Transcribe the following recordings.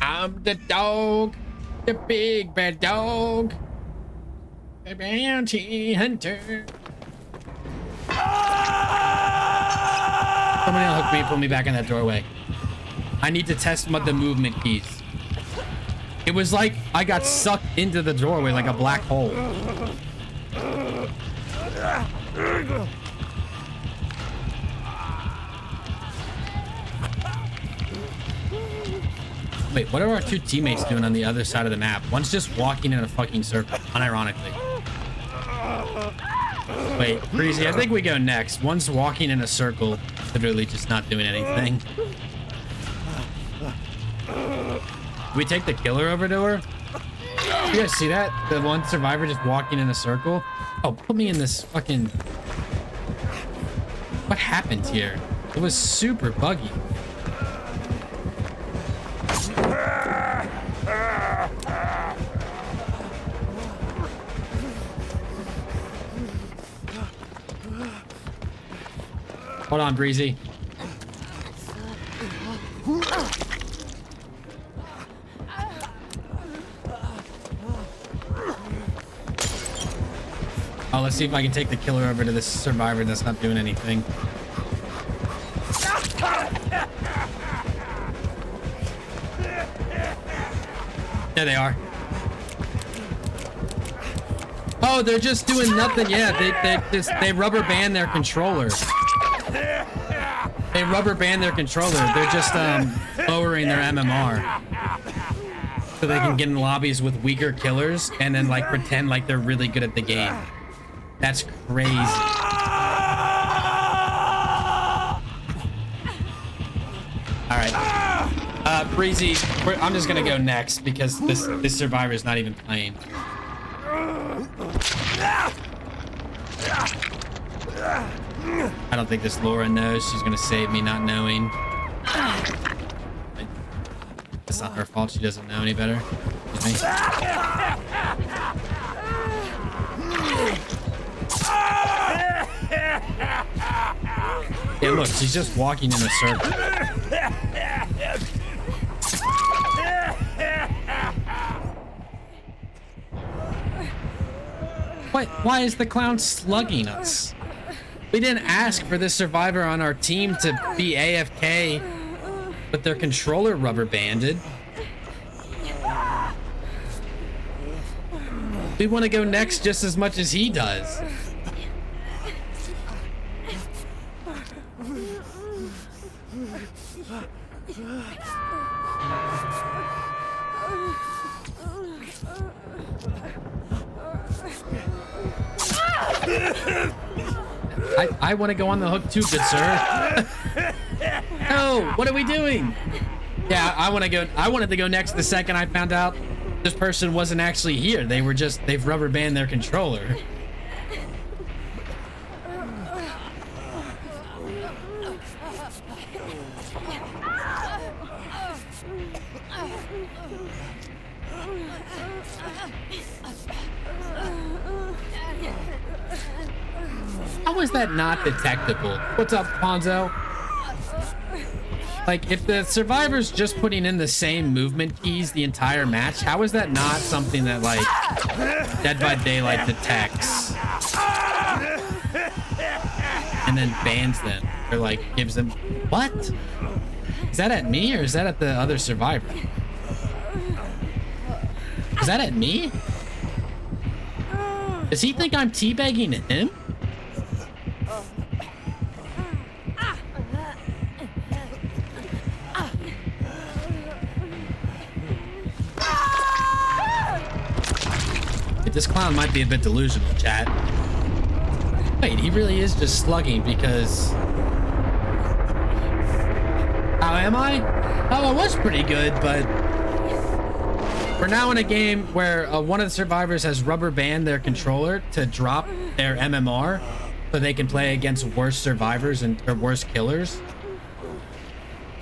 I'm the dog, the big bad dog, the bounty hunter. Somebody unhook me, put me back in that doorway. I need to test the movement keys. It was like I got sucked into the doorway like a black hole. Wait, what are our two teammates doing on the other side of the map? One's just walking in a fucking circle, unironically. Wait, Breezy, I think we go next. One's walking in a circle, literally just not doing anything. We take the killer over to her? You guys see that? The one survivor just walking in a circle? Oh, put me in this fucking... What happened here? It was super buggy. Hold on, Breezy. Oh, let's see if I can take the killer over to this survivor that's not doing anything. There they are. Oh, they're just doing nothing. Yeah, they rubber band their controller. They rubber band their controller. They're just lowering their MMR so they can get in lobbies with weaker killers and then like pretend like they're really good at the game. That's crazy. All right, Breezy, I'm just gonna go next because this survivor is not even playing. I don't think this Laura knows. She's gonna save me not knowing. It's not her fault. She doesn't know any better. Excuse me. Yeah, look, she's just walking in a circle. What? Why is the clown slugging us? We didn't ask for this survivor on our team to be AFK with their controller rubber banded. We want to go next just as much as he does. I want to go on the hook too, good sir. No, what are we doing? Yeah, I wanted to go next the second I found out this person wasn't actually here. They've rubber banded their controller. How is that not detectable? What's up, Ponzo? Like, if the survivor's just putting in the same movement keys the entire match, how is that not something that, like, Dead by Daylight detects and then bans them, or, like, gives them... What? Is that at me, or is that at the other survivor? Is that at me? Does he think I'm teabagging him? This clown might be a bit delusional, chat. Wait, he really is just slugging because... How am I? Oh, I was pretty good, but... We're now in a game where one of the survivors has rubber band their controller to drop their MMR so they can play against worse survivors or worse killers.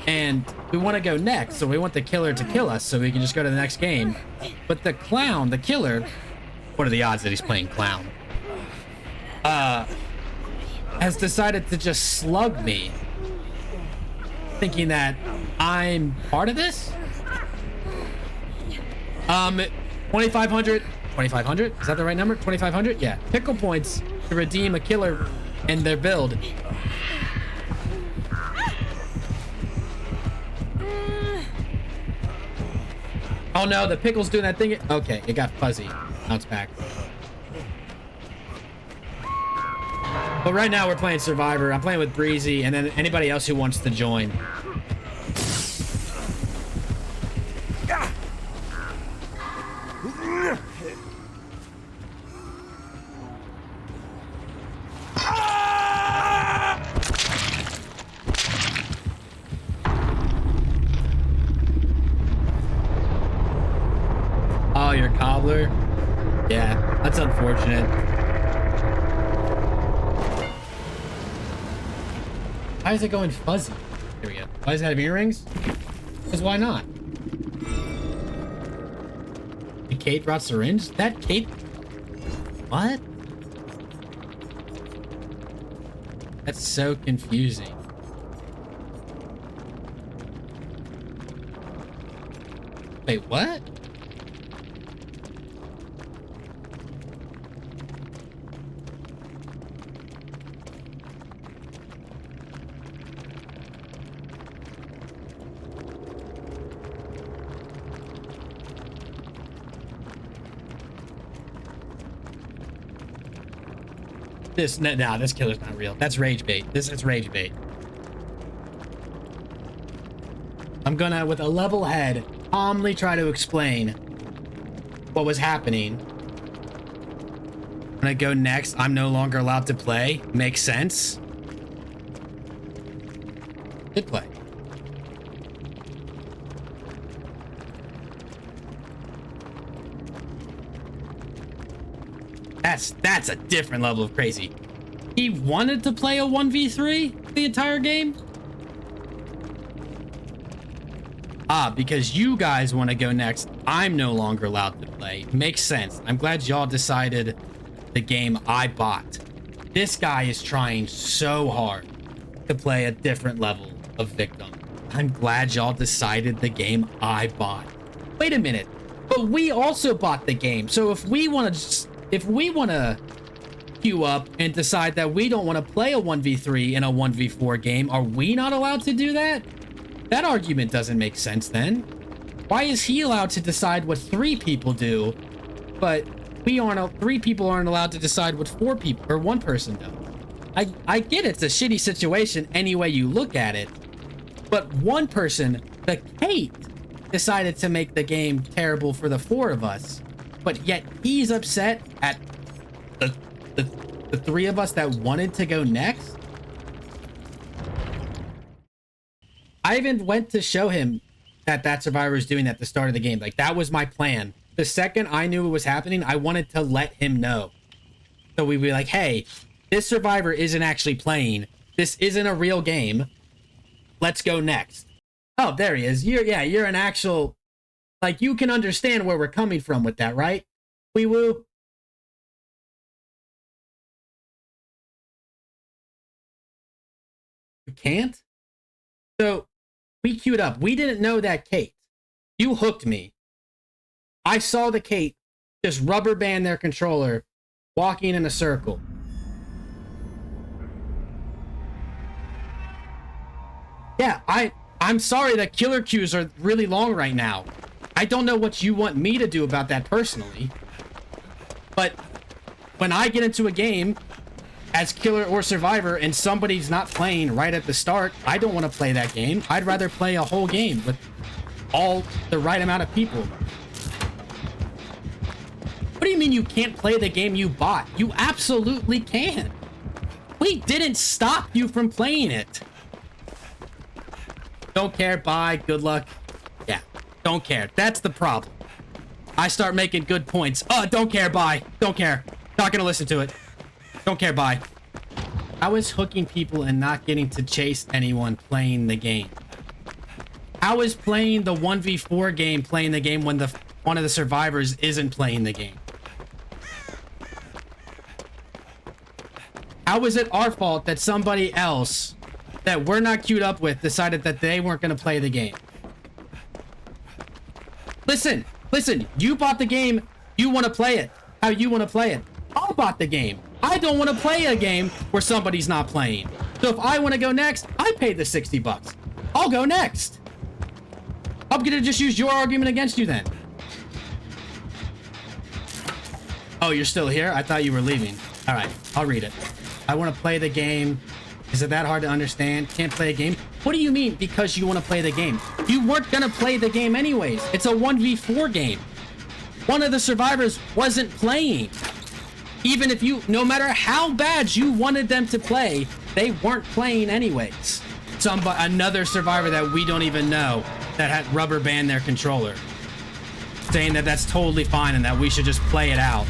And we want to go next, so we want the killer to kill us so we can just go to the next game. But the clown, the killer... What are the odds that he's playing clown? Has decided to just slug me, thinking that I'm part of this. 2,500. 2,500? Is that the right number? 2,500? Yeah. Pickle points to redeem a killer in their build. Oh no, the pickle's doing that thing. Okay, it got fuzzy. Now it's back. But right now we're playing Survivor. I'm playing with Breezy and then anybody else who wants to join. Oh, your cobbler? Yeah, that's unfortunate. Why is it going fuzzy? Here we go. Why does it have earrings? Because why not? The Kate brought syringe? That Kate? What? That's so confusing. Wait, what? This killer's not real. That's rage bait. This is rage bait. I'm gonna, with a level head, calmly try to explain what was happening. When I go next, I'm no longer allowed to play. Makes sense. Did play. That's a different level of crazy. He wanted to play a 1v3 the entire game? Ah, because you guys want to go next, I'm no longer allowed to play. Makes sense. I'm glad y'all decided the game I bought. This guy is trying so hard to play a different level of victim. I'm glad y'all decided the game I bought. Wait a minute, but we also bought the game. So if we want to queue up and decide that we don't want to play a 1v3 in a 1v4 game, are we not allowed to do that? That argument doesn't make sense then. Why is he allowed to decide what 3 people do, but 3 people aren't allowed to decide what 4 people or 1 person does? I get it's a shitty situation any way you look at it, but 1 person, the Kate, decided to make the game terrible for the 4 of us, but yet he's upset at the 3 of us that wanted to go next. I even went to show him that survivor is doing that at the start of the game. Like, that was my plan. The second I knew it was happening, I wanted to let him know. So we'd be like, hey, this survivor isn't actually playing. This isn't a real game. Let's go next. Oh, there he is. You're an actual, like, you can understand where we're coming from with that, right? Wee woo. You can't? So we queued up. We didn't know that Kate. You hooked me. I saw the Kate just rubber band their controller, walking in a circle. Yeah, I'm sorry that killer queues are really long right now. I don't know what you want me to do about that personally. But when I get into a game as killer or survivor and somebody's not playing right at the start, I don't want to play that game. I'd rather play a whole game with all the right amount of people. What do you mean you can't play the game you bought? You absolutely can. We didn't stop you from playing it. Don't care, bye, good luck. Yeah, don't care. That's the problem. I start making good points. Oh, don't care, bye. Don't care. Not gonna listen to it. Don't care, bye. I was hooking people and not getting to chase anyone playing the game. I was playing the 1v4 game, playing the game when one of the survivors isn't playing the game. How is it our fault that somebody else that we're not queued up with decided that they weren't going to play the game? Listen, Listen, you bought the game. You want to play it how you want to play it. I bought the game. I don't want to play a game where somebody's not playing. So if I want to go next, I paid the 60 bucks. I'll go next. I'm going to just use your argument against you then. Oh, you're still here? I thought you were leaving. All right, I'll read it. I want to play the game. Is it that hard to understand? Can't play a game? What do you mean because you want to play the game? You weren't going to play the game anyways. It's a 1v4 game. One of the survivors wasn't playing. Even if you, no matter how bad you wanted them to play, they weren't playing anyways. Another survivor that we don't even know that had rubber band their controller, saying that that's totally fine and that we should just play it out.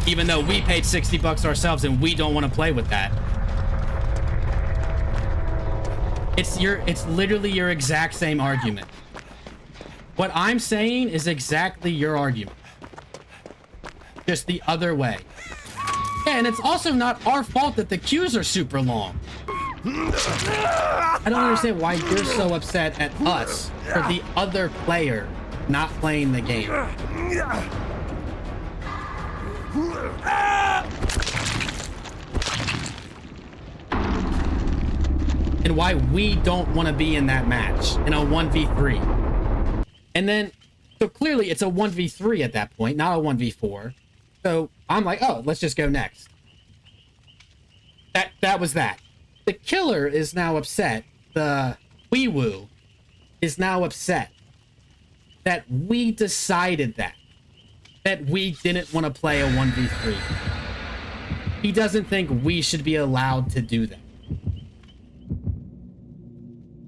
Even though we paid 60 bucks ourselves and we don't want to play with that. It's literally your exact same argument. What I'm saying is exactly your argument. Just the other way. Yeah, and it's also not our fault that the queues are super long. I don't understand why you're so upset at us for the other player not playing the game. And why we don't want to be in that match in a 1v3. And then, so clearly it's a 1v3 at that point, not a 1v4. So I'm like, oh, let's just go next. That was that. The killer is now upset. The wee-woo is now upset that we decided that we didn't want to play a 1v3. He doesn't think we should be allowed to do that.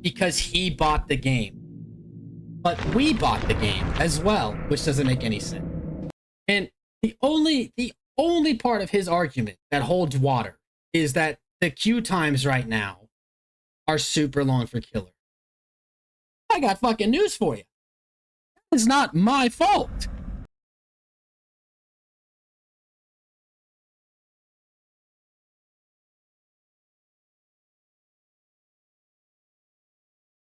Because he bought the game. But we bought the game as well, which doesn't make any sense. And the only part of his argument that holds water is that the queue times right now are super long for killer. I got fucking news for you. It's not my fault.